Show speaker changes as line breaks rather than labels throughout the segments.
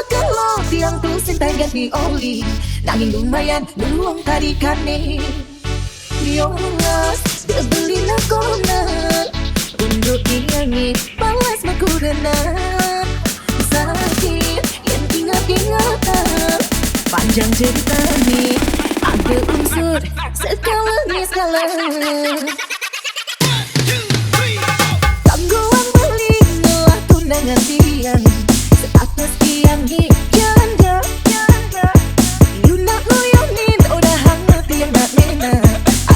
kalau tiang tu sentai ganti oli, nanging lumayan luang tarikane. Diolas dibelilah konan untuk tiangin balas makurena. Sakit yang ingat-ingatan panjang cerita nih, ada unsur skala. Tangguhan beli ngelah tunangan tiang, status tiang janda. Yunak loyonin udah hangat tiang nak nena,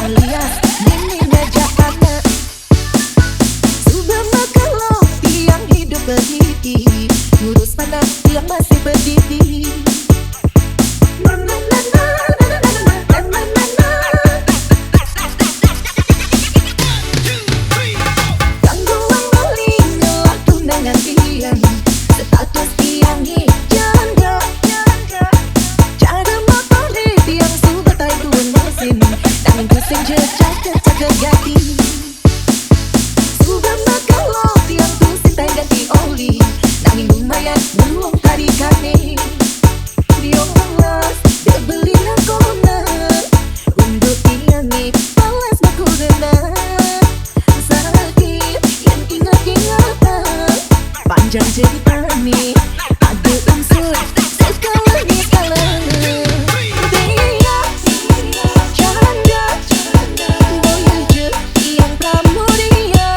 alias neneknya Jakarta. Sudah kalau tiang hidup berdiri, ngurus mana tiang masih berdiri. Panjang cerita nih, ada unsur skala. Dia janda, boyaje yang pramudia.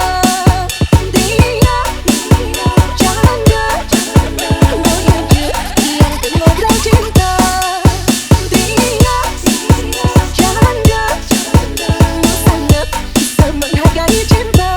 Dia janda, boyaje yang ngobrol cinta. Dia janda, sangat bisa menghargai cinta.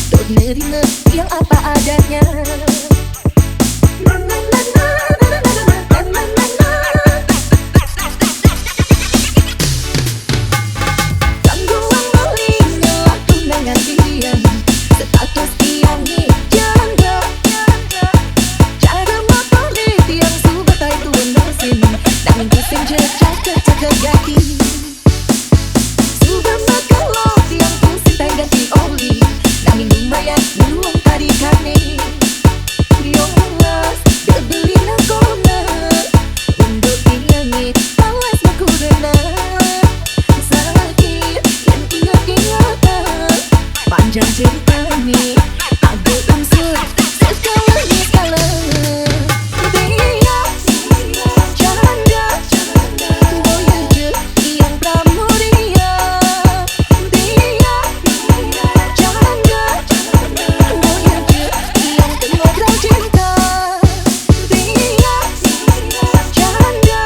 Untuk nerima yang apa adanya. Tangguhan beli ngelah tunangan tiang, status tiang janda. Cara motor tiang subatai tuan mesin, nanging pusing jejak kecak gati. Sudah kalau tiang tu sentai ganti oli, lumayan luang tarikane. Diolas dibelilah konan untuk tiangin balas makurena. Sakit yang ingat-ingatan panjang cerita nih, ada unsur skala. Dia janda, boyaje yang pramudia. Dia janda, boyaje yang ngobrol cinta. Dia janda,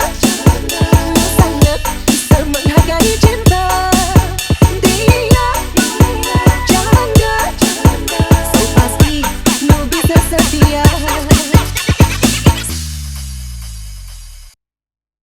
sangat bisa menghargai cinta. Dia janda, so pasti nu bisa setia.